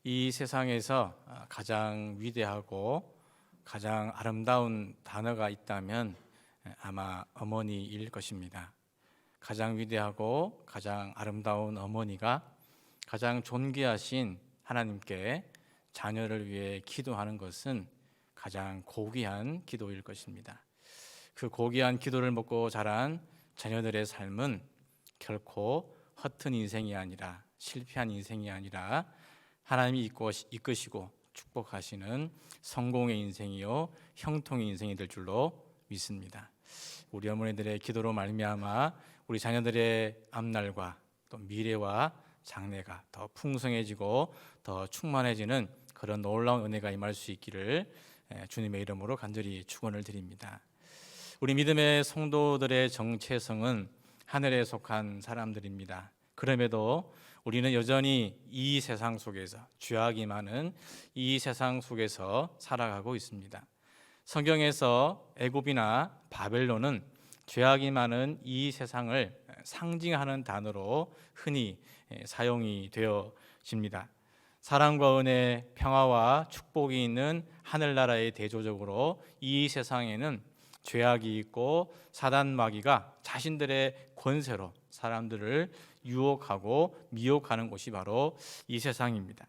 이 세상에서 가장 위대하고 가장 아름다운 단어가 있다면 아마 어머니일 것입니다. 가장 위대하고 가장 아름다운 어머니가 가장 존귀하신 하나님께 자녀를 위해 기도하는 것은 가장 고귀한 기도일 것입니다. 그 고귀한 기도를 먹고 자란 자녀들의 삶은 결코 허튼 인생이 아니라, 실패한 인생이 아니라 하나님이 이끄시고 축복하시는 성공의 인생이요 형통의 인생이 될 줄로 믿습니다. 우리 어머니들의 기도로 말미암아 우리 자녀들의 앞날과 또 미래와 장래가 더 풍성해지고 더 충만해지는 그런 놀라운 은혜가 임할 수 있기를 주님의 이름으로 간절히 축원을 드립니다. 우리 믿음의 성도들의 정체성은 하늘에 속한 사람들입니다. 그럼에도 우리는 여전히 이 세상 속에서, 죄악이 많은 이 세상 속에서 살아가고 있습니다. 성경에서 애굽이나 바벨론은 죄악이 많은 이 세상을 상징하는 단어로 흔히 사용이 되어집니다. 사랑과 은혜, 평화와 축복이 있는 하늘나라의 대조적으로 이 세상에는 죄악이 있고 사단 마귀가 자신들의 권세로 사람들을 유혹하고 미혹하는 곳이 바로 이 세상입니다.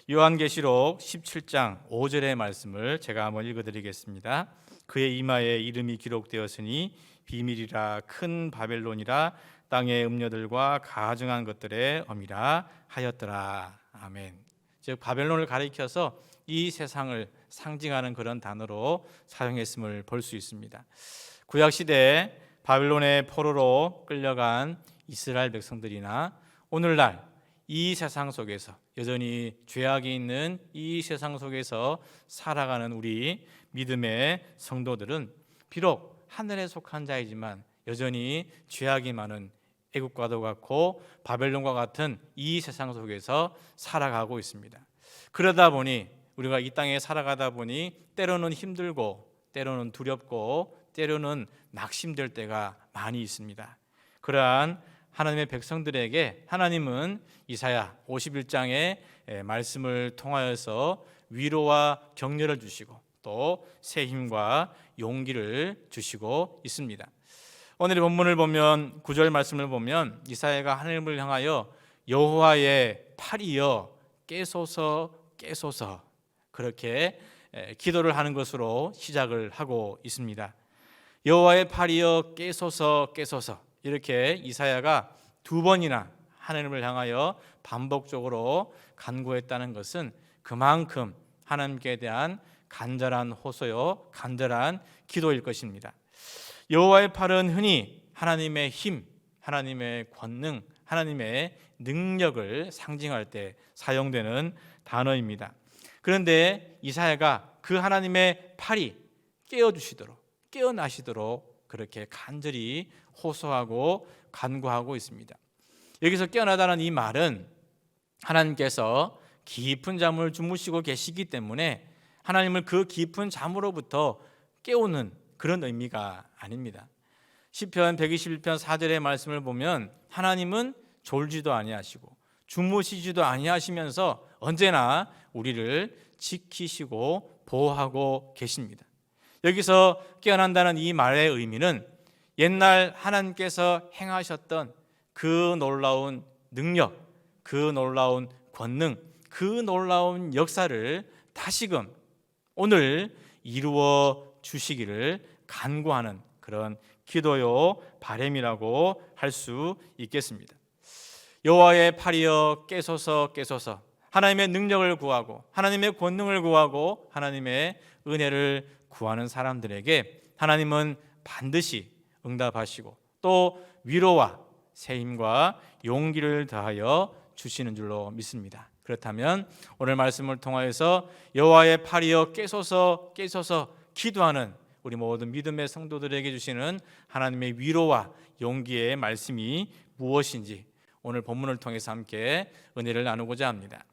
요한계시록 17장 5절의 말씀을 제가 한번 읽어드리겠습니다. 그의 이마에 이름이 기록되었으니 비밀이라 큰 바벨론이라 땅의 음녀들과 가증한 것들의 어미라 하였더라. 아멘. 즉 바벨론을 가리켜서 이 세상을 상징하는 그런 단어로 사용했음을 볼 수 있습니다. 구약시대 바벨론의 포로로 끌려간 이스라엘 백성들이나 오늘날 이 세상 속에서 여전히 죄악이 있는 이 세상 속에서 살아가는 우리 믿음의 성도들은 비록 하늘에 속한 자이지만 여전히 죄악이 많은 애국과도 같고 바벨론과 같은 이 세상 속에서 살아가고 있습니다. 그러다 보니 우리가 이 땅에 살아가다 보니 때로는 힘들고 때로는 두렵고 때로는 낙심될 때가 많이 있습니다. 그러한 하나님의 백성들에게 하나님은 이사야 51장의 말씀을 통하여서 위로와 격려를 주시고 또 새 힘과 용기를 주시고 있습니다. 오늘의 본문을 보면 9절 말씀을 보면 이사야가 하나님을 향하여 여호와의 팔이여 깨소서 깨소서 그렇게 기도를 하는 것으로 시작을 하고 있습니다. 여호와의 팔이여 깨소서 깨소서 이렇게 이사야가 두 번이나 하나님을 향하여 반복적으로 간구했다는 것은 그만큼 하나님께 대한 간절한 호소요 간절한 기도일 것입니다. 여호와의 팔은 흔히 하나님의 힘, 하나님의 권능, 하나님의 능력을 상징할 때 사용되는 단어입니다. 그런데 이사야가 그 하나님의 팔이 깨어주시도록 깨어나시도록 그렇게 간절히 호소하고 간구하고 있습니다. 여기서 깨어나다는 이 말은 하나님께서 깊은 잠을 주무시고 계시기 때문에 하나님을 그 깊은 잠으로부터 깨우는 그런 의미가 아닙니다. 시편 121편 4절의 말씀을 보면 하나님은 졸지도 아니하시고 주무시지도 아니하시면서 언제나 우리를 지키시고 보호하고 계십니다. 여기서 깨어난다는 이 말의 의미는 옛날 하나님께서 행하셨던 그 놀라운 능력, 그 놀라운 권능, 그 놀라운 역사를 다시금 오늘 이루어 주시기를 간구하는 그런 기도요 바람이라고 할 수 있겠습니다. 여호와의 팔이여 깨소서 깨소서 하나님의 능력을 구하고 하나님의 권능을 구하고 하나님의 은혜를 구하는 사람들에게 하나님은 반드시 응답하시고 또 위로와 새 힘과 용기를 더하여 주시는 줄로 믿습니다. 그렇다면 오늘 말씀을 통하여서 여호와의 팔이여 깨소서 깨소서 기도하는 우리 모든 믿음의 성도들에게 주시는 하나님의 위로와 용기의 말씀이 무엇인지 오늘 본문을 통해서 함께 은혜를 나누고자 합니다.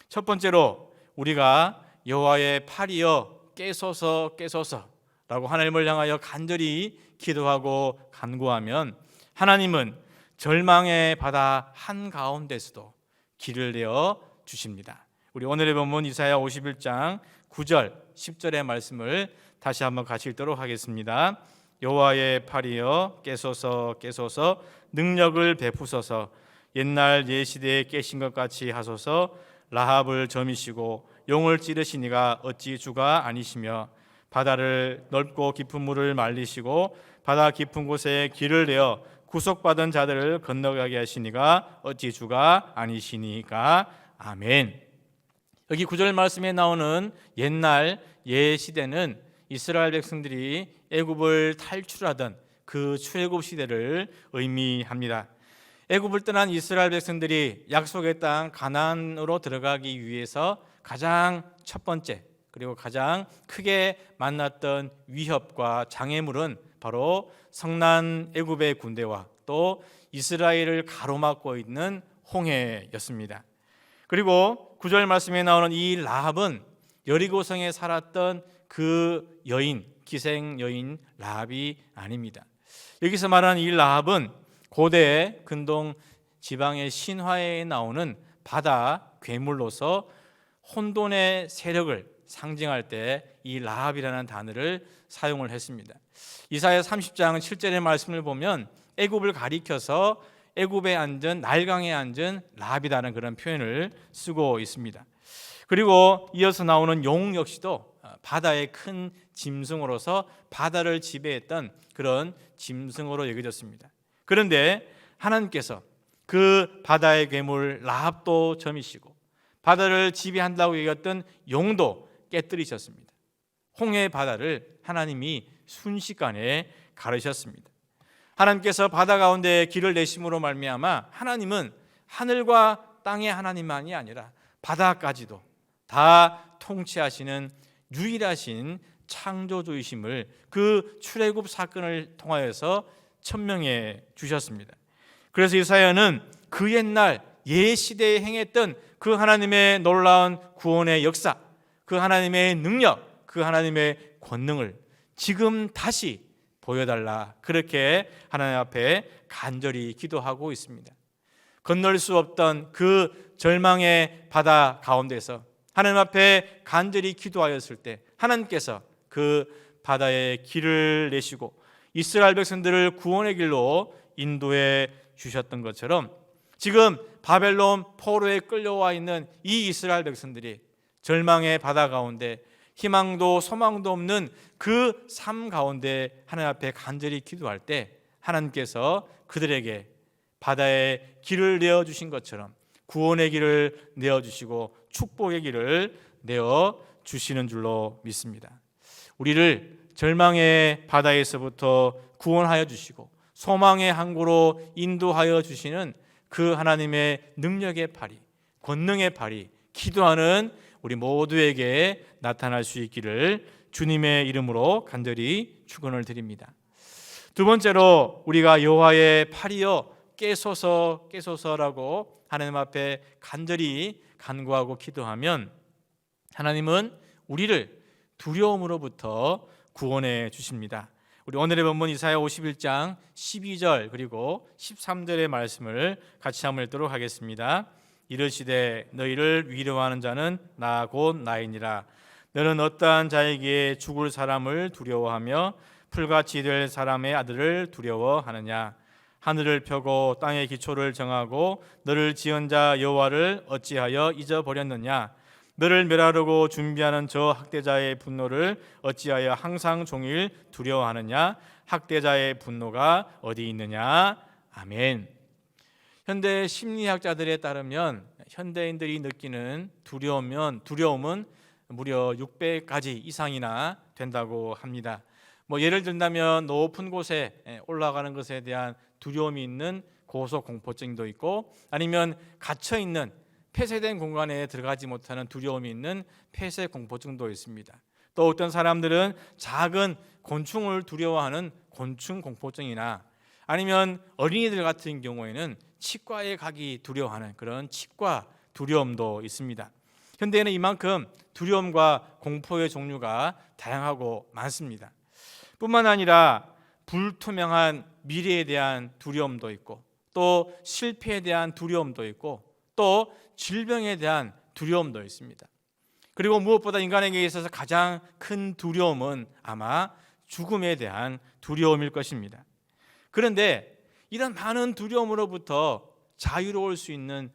첫 번째로 우리가 여호와의 팔이여 깨소서 깨소서라고 하나님을 향하여 간절히 기도하고 간구하면 하나님은 절망의 바다 한가운데서도 길을 내어 주십니다. 우리 오늘의 본문 이사야 51장 9절 10절의 말씀을 다시 한번 같이 읽도록 하겠습니다. 여호와의 팔이여 깨소서 깨소서 능력을 베푸소서 옛날 옛시대에 깨신 것 같이 하소서 라합을 점이시고 용을 찌르시니가 어찌 주가 아니시며 바다를 넓고 깊은 물을 말리시고 바다 깊은 곳에 길을 내어 구속받은 자들을 건너가게 하시니가 어찌 주가 아니시니까. 아멘. 여기 9절 말씀에 나오는 옛날 옛시대는 이스라엘 백성들이 애굽을 탈출하던 그 출애굽 시대를 의미합니다. 애굽을 떠난 이스라엘 백성들이 약속의 땅 가나안으로 들어가기 위해서 가장 첫 번째 그리고 가장 크게 만났던 위협과 장애물은 바로 성난 애굽의 군대와 또 이스라엘을 가로막고 있는 홍해였습니다. 그리고 9절 말씀에 나오는 이 라합은 여리고성에 살았던 그 여인, 기생 여인 라합이 아닙니다. 여기서 말하는 이 라합은 고대 근동 지방의 신화에 나오는 바다 괴물로서 혼돈의 세력을 상징할 때 이 라합이라는 단어를 사용을 했습니다. 이사야 30장 7절의 말씀을 보면 애굽을 가리켜서 애굽에 앉은 날강에 앉은 라합이라는 그런 표현을 쓰고 있습니다. 그리고 이어서 나오는 용 역시도 바다의 큰 짐승으로서 바다를 지배했던 그런 짐승으로 여겨졌습니다. 그런데 하나님께서 그 바다의 괴물 라합도 점이시고 바다를 지배한다고 여겼던 용도 깨뜨리셨습니다. 홍해 바다를 하나님이 순식간에 가르셨습니다. 하나님께서 바다 가운데 길을 내심으로 말미암아 하나님은 하늘과 땅의 하나님만이 아니라 바다까지도 다 통치하시는 유일하신 창조주이심을 그 출애굽 사건을 통하여서 천명해 주셨습니다. 그래서 이사야는 그 옛날 옛시대에 행했던 그 하나님의 놀라운 구원의 역사, 그 하나님의 능력, 그 하나님의 권능을 지금 다시 보여달라, 그렇게 하나님 앞에 간절히 기도하고 있습니다. 건널 수 없던 그 절망의 바다 가운데서 하나님 앞에 간절히 기도하였을 때 하나님께서 그 바다에 길을 내시고 이스라엘 백성들을 구원의 길로 인도해 주셨던 것처럼 지금 바벨론 포로에 끌려와 있는 이 이스라엘 백성들이 절망의 바다 가운데 희망도 소망도 없는 그 삶 가운데 하나님 앞에 간절히 기도할 때 하나님께서 그들에게 바다에 길을 내어주신 것처럼 구원의 길을 내어주시고 축복의 길을 내어주시는 줄로 믿습니다. 우리를 절망의 바다에서부터 구원하여 주시고 소망의 항구로 인도하여 주시는 그 하나님의 능력의 팔이, 권능의 팔이 기도하는 우리 모두에게 나타날 수 있기를 주님의 이름으로 간절히 축원을 드립니다. 두 번째로 우리가 여호와의 팔이여 깨소서 깨소서라고 하나님 앞에 간절히 간구하고 기도하면 하나님은 우리를 두려움으로부터 구원해 주십니다. 우리 오늘의 본문 이사야 51장 12절 그리고 13절의 말씀을 같이 한번 읽도록 하겠습니다. 이르시되 너희를 위로하는 자는 나 곧 나이니라. 너는 어떠한 자에게 죽을 사람을 두려워하며 풀같이 될 사람의 아들을 두려워하느냐. 하늘을 펴고 땅의 기초를 정하고 너를 지은 자 여호와를 어찌하여 잊어버렸느냐. 너를 멸하려고 준비하는 저 학대자의 분노를 어찌하여 항상 종일 두려워하느냐. 학대자의 분노가 어디 있느냐. 아멘. 현대 심리학자들에 따르면 현대인들이 느끼는 두려움은 무려 600가지 이상이나 된다고 합니다. 예를 든다면 높은 곳에 올라가는 것에 대한 두려움이 있는 고소공포증도 있고, 아니면 갇혀 있는 폐쇄된 공간에 들어가지 못하는 두려움이 있는 폐쇄공포증도 있습니다. 또 어떤 사람들은 작은 곤충을 두려워하는 곤충공포증이나, 아니면 어린이들 같은 경우에는 치과에 가기 두려워하는 그런 치과 두려움도 있습니다. 현대에는 이만큼 두려움과 공포의 종류가 다양하고 많습니다. 뿐만 아니라 불투명한 미래에 대한 두려움도 있고, 또 실패에 대한 두려움도 있고, 또 질병에 대한 두려움도 있습니다. 그리고 무엇보다 인간에게 있어서 가장 큰 두려움은 아마 죽음에 대한 두려움일 것입니다. 그런데 이런 많은 두려움으로부터 자유로울 수 있는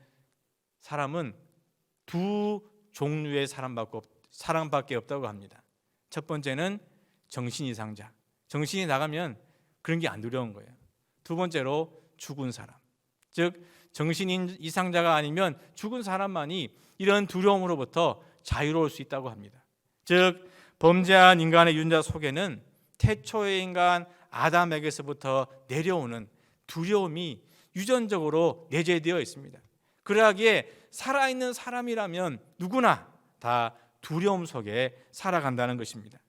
사람은 두 종류의 사람밖에 없다고 합니다. 첫 번째는 정신이상자. 정신이 나가면 그런 게 안 두려운 거예요. 두 번째로 죽은 사람. 즉 정신 이상자가 아니면 죽은 사람만이 이런 두려움으로부터 자유로울 수 있다고 합니다. 즉 범죄한 인간의 윤자 속에는 태초의 인간 아담에게서부터 내려오는 두려움이 유전적으로 내재되어 있습니다. 그러하기에 살아있는 사람이라면 누구나 다 두려움 속에 살아간다는 것입니다.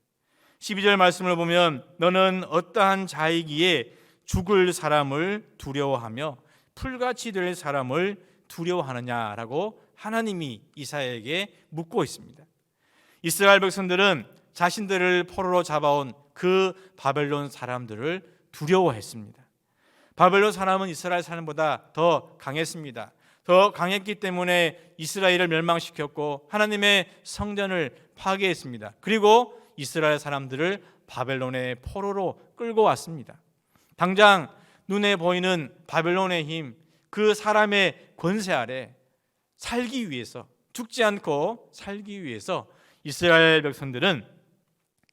12절 말씀을 보면 너는 어떠한 자이기에 죽을 사람을 두려워하며 풀같이 될 사람을 두려워하느냐라고 하나님이 이사야에게 묻고 있습니다. 이스라엘 백성들은 자신들을 포로로 잡아온 그 바벨론 사람들을 두려워했습니다. 바벨론 사람은 이스라엘 사람보다 더 강했습니다. 더 강했기 때문에 이스라엘을 멸망시켰고 하나님의 성전을 파괴했습니다. 그리고 이스라엘 사람들을 바벨론의 포로로 끌고 왔습니다. 당장 눈에 보이는 바벨론의 힘, 그 사람의 권세 아래 살기 위해서, 죽지 않고 살기 위해서 이스라엘 백성들은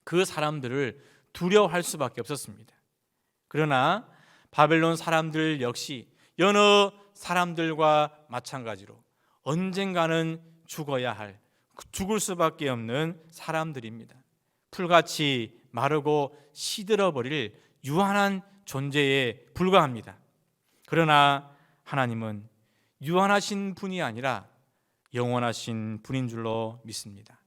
그 사람들을 두려워할 수밖에 없었습니다. 그러나 바벨론 사람들 역시 여느 사람들과 마찬가지로 언젠가는 죽어야 할, 죽을 수밖에 없는 사람들입니다. 풀같이 마르고 시들어버릴 유한한 존재에 불과합니다. 그러나 하나님은 유한하신 분이 아니라 영원하신 분인 줄로 믿습니다.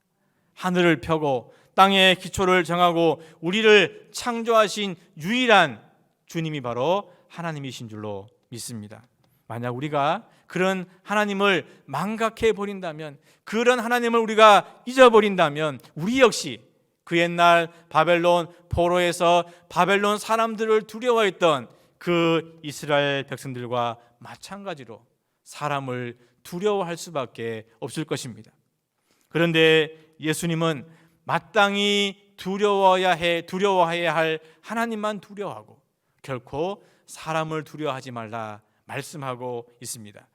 하늘을 펴고 땅의 기초를 정하고 우리를 창조하신 유일한 주님이 바로 하나님이신 줄로 믿습니다. 만약 우리가 그런 하나님을 망각해 버린다면, 그런 하나님을 우리가 잊어버린다면 우리 역시 그 옛날 바벨론 포로에서 바벨론 사람들을 두려워했던 그 이스라엘 백성들과 마찬가지로 사람을 두려워할 수밖에 없을 것입니다. 그런데 예수님은 마땅히 두려워해야 할 하나님만 두려워하고 결코 사람을 두려워하지 말라 말씀하고 있습니다.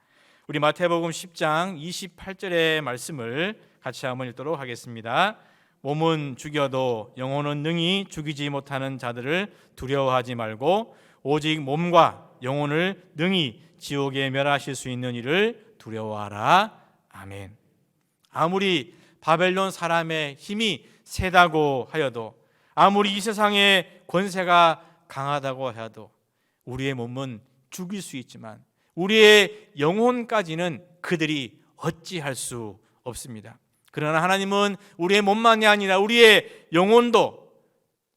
우리 마태복음 10장 28절의 말씀을 같이 한번 읽도록 하겠습니다. 몸은 죽여도 영혼은 능히 죽이지 못하는 자들을 두려워하지 말고 오직 몸과 영혼을 능히 지옥에 멸하실 수 있는 이를 두려워하라. 아멘. 아무리 바벨론 사람의 힘이 세다고 하여도, 아무리 이 세상의 권세가 강하다고 해도 우리의 몸은 죽일 수 있지만 우리의 영혼까지는 그들이 어찌할 수 없습니다. 그러나 하나님은 우리의 몸만이 아니라 우리의 영혼도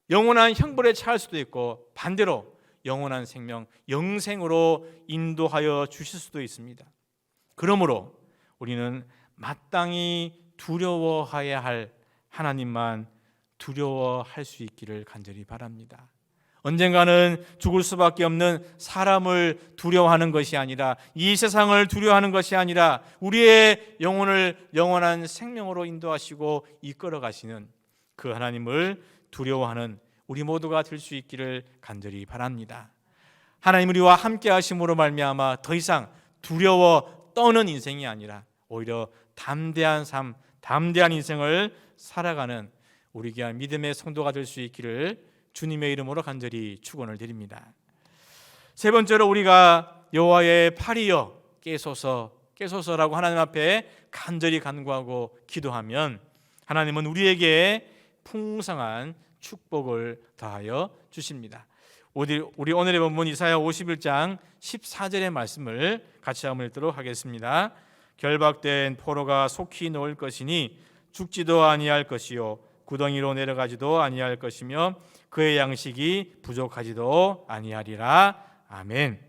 영원한 형벌에 처할 수도 있고 반대로 영원한 생명, 영생으로 인도하여 주실 수도 있습니다. 그러므로 우리는 마땅히 두려워해야 할 하나님만 두려워할 수 있기를 간절히 바랍니다. 언젠가는 죽을 수밖에 없는 사람을 두려워하는 것이 아니라, 이 세상을 두려워하는 것이 아니라 우리의 영혼을 영원한 생명으로 인도하시고 이끌어 가시는 그 하나님을 두려워하는 우리 모두가 될 수 있기를 간절히 바랍니다. 하나님 우리와 함께 하심으로 말미암아 더 이상 두려워 떠는 인생이 아니라 오히려 담대한 삶, 담대한 인생을 살아가는 우리 귀한 믿음의 성도가 될 수 있기를 주님의 이름으로 간절히 축원을 드립니다. 세 번째로 우리가 여호와의 팔이여 깨소서라고 하나님 앞에 간절히 간구하고 기도하면 하나님은 우리에게 풍성한 축복을 더하여 주십니다. 우리 오늘의 본문 이사야 51장 14절의 말씀을 같이 한번 읽도록 하겠습니다. 결박된 포로가 속히 놓을 것이니 죽지도 아니할 것이요 구덩이로 내려가지도 아니할 것이며 그의 양식이 부족하지도 아니하리라. 아멘.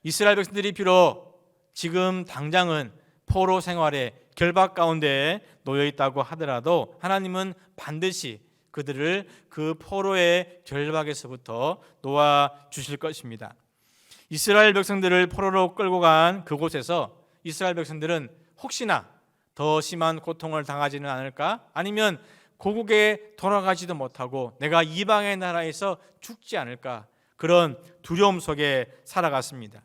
이스라엘 백성들이 비록 지금 당장은 포로 생활에 결박 가운데 놓여 있다고 하더라도 하나님은 반드시 그들을 그 포로의 결박에서부터 놓아 주실 것입니다. 이스라엘 백성들을 포로로 끌고 간 그곳에서 이스라엘 백성들은 혹시나 더 심한 고통을 당하지는 않을까? 아니면 고국에 돌아가지도 못하고 내가 이방의 나라에서 죽지 않을까? 그런 두려움 속에 살아갔습니다.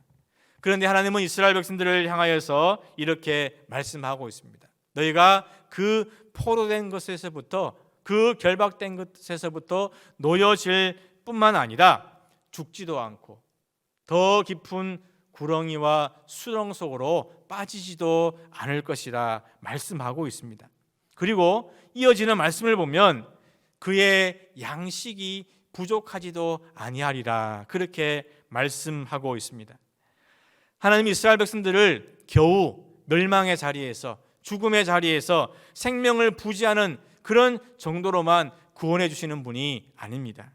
그런데 하나님은 이스라엘 백성들을 향하여서 이렇게 말씀하고 있습니다. 너희가 그 포로된 것에서부터, 그 결박된 것에서부터 놓여질 뿐만 아니라 죽지도 않고 더 깊은 구렁이와 수렁 속으로 빠지지도 않을 것이라 말씀하고 있습니다. 그리고 이어지는 말씀을 보면 그의 양식이 부족하지도 아니하리라, 그렇게 말씀하고 있습니다. 하나님 이스라엘 백성들을 겨우 멸망의 자리에서, 죽음의 자리에서 생명을 부지하는 그런 정도로만 구원해 주시는 분이 아닙니다.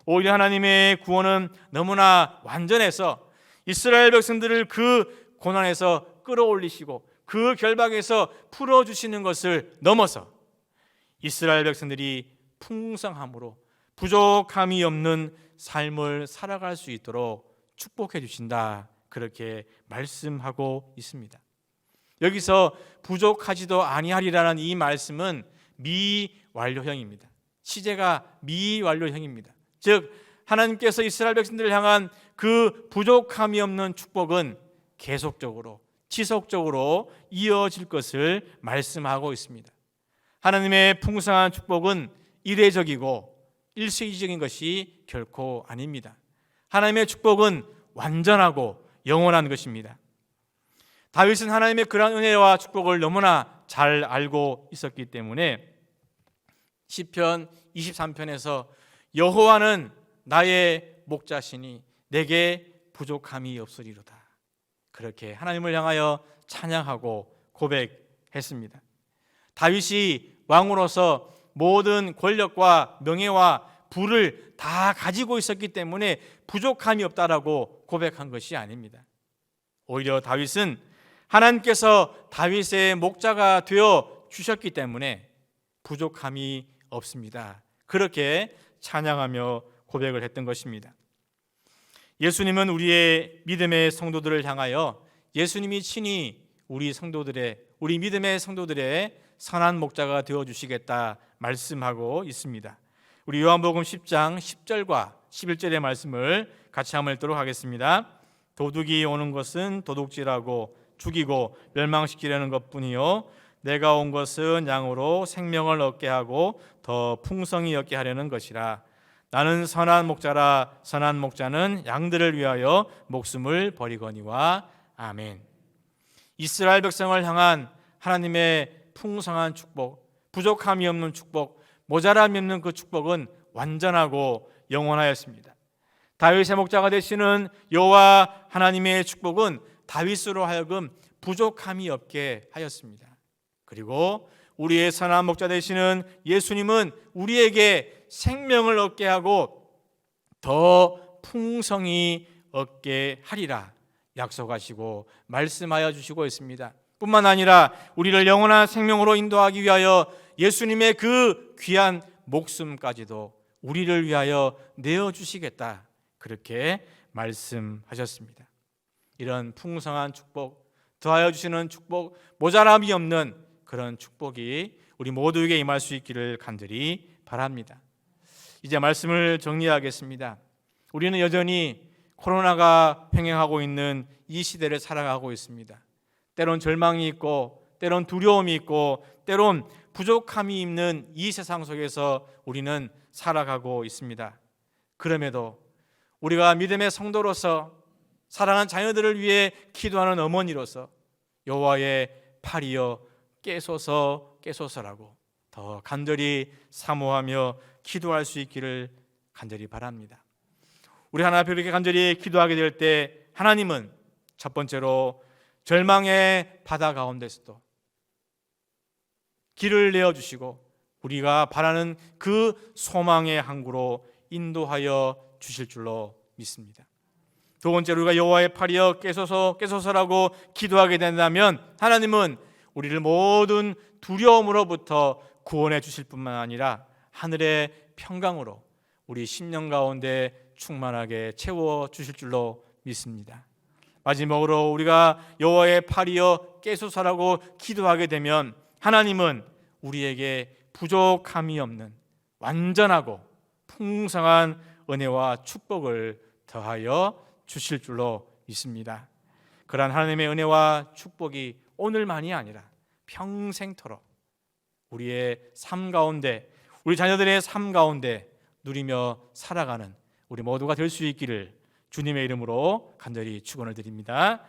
오히려 하나님의 구원은 너무나 완전해서 이스라엘 백성들을 그 고난에서 끌어올리시고 그 결박에서 풀어주시는 것을 넘어서 이스라엘 백성들이 풍성함으로 부족함이 없는 삶을 살아갈 수 있도록 축복해 주신다, 그렇게 말씀하고 있습니다. 여기서 부족하지도 아니하리라는 이 말씀은 미완료형입니다. 시제가 미완료형입니다. 즉 하나님께서 이스라엘 백성들을 향한 그 부족함이 없는 축복은 계속적으로 지속적으로 이어질 것을 말씀하고 있습니다. 하나님의 풍성한 축복은 이례적이고 일시적인 것이 결코 아닙니다. 하나님의 축복은 완전하고 영원한 것입니다. 다윗은 하나님의 그러한 은혜와 축복을 너무나 잘 알고 있었기 때문에 시편 23편에서 여호와는 나의 목자시니 내게 부족함이 없으리로다, 그렇게 하나님을 향하여 찬양하고 고백했습니다. 다윗이 왕으로서 모든 권력과 명예와 부를 다 가지고 있었기 때문에 부족함이 없다라고 고백한 것이 아닙니다. 오히려 다윗은 하나님께서 다윗의 목자가 되어 주셨기 때문에 부족함이 없습니다, 그렇게 찬양하며 고백을 했던 것입니다. 예수님은 우리의 믿음의 성도들을 향하여 예수님이 친히 우리 믿음의 성도들의 선한 목자가 되어 주시겠다 말씀하고 있습니다. 우리 요한복음 10장 10절과 11절의 말씀을 같이 한번 읽도록 하겠습니다. 도둑이 오는 것은 도둑질하고 죽이고 멸망시키려는 것뿐이요 내가 온 것은 양으로 생명을 얻게 하고 더 풍성히 얻게 하려는 것이라. 나는 선한 목자라. 선한 목자는 양들을 위하여 목숨을 버리거니와. 아멘. 이스라엘 백성을 향한 하나님의 풍성한 축복, 부족함이 없는 축복, 모자람이 없는 그 축복은 완전하고 영원하였습니다. 다윗의 목자가 되시는 여호와 하나님의 축복은 다윗으로 하여금 부족함이 없게 하였습니다. 그리고 우리의 선한 목자 되시는 예수님은 우리에게 생명을 얻게 하고 더 풍성히 얻게 하리라 약속하시고 말씀하여 주시고 있습니다. 뿐만 아니라 우리를 영원한 생명으로 인도하기 위하여 예수님의 그 귀한 목숨까지도 우리를 위하여 내어주시겠다, 그렇게 말씀하셨습니다. 이런 풍성한 축복, 더하여 주시는 축복, 모자람이 없는 그런 축복이 우리 모두에게 임할 수 있기를 간절히 바랍니다. 이제 말씀을 정리하겠습니다. 우리는 여전히 코로나가 횡행하고 있는 이 시대를 살아가고 있습니다. 때론 절망이 있고 때론 두려움이 있고 때론 부족함이 있는 이 세상 속에서 우리는 살아가고 있습니다. 그럼에도 우리가 믿음의 성도로서 사랑하는 자녀들을 위해 기도하는 어머니로서 여호와의 팔이여 깨소서 깨소서라고 더 간절히 사모하며 기도할 수 있기를 간절히 바랍니다. 우리 하나님 앞에 이렇게 간절히 기도하게 될 때 하나님은 첫 번째로 절망의 바다 가운데서도 길을 내어주시고 우리가 바라는 그 소망의 항구로 인도하여 주실 줄로 믿습니다. 두 번째로 우리가 여호와의 팔이여 깨소서 깨소서라고 기도하게 된다면 하나님은 우리를 모든 두려움으로부터 구원해 주실 뿐만 아니라 하늘의 평강으로 우리 심령 가운데 충만하게 채워 주실 줄로 믿습니다. 마지막으로 우리가 여호와의 팔이여 깨소서라고 기도하게 되면 하나님은 우리에게 부족함이 없는 완전하고 풍성한 은혜와 축복을 더하여 주실 줄로 믿습니다. 그러한 하나님의 은혜와 축복이 오늘만이 아니라 평생토록 우리의 삶 가운데, 우리 자녀들의 삶 가운데 누리며 살아가는 우리 모두가 될 수 있기를 주님의 이름으로 간절히 축원을 드립니다.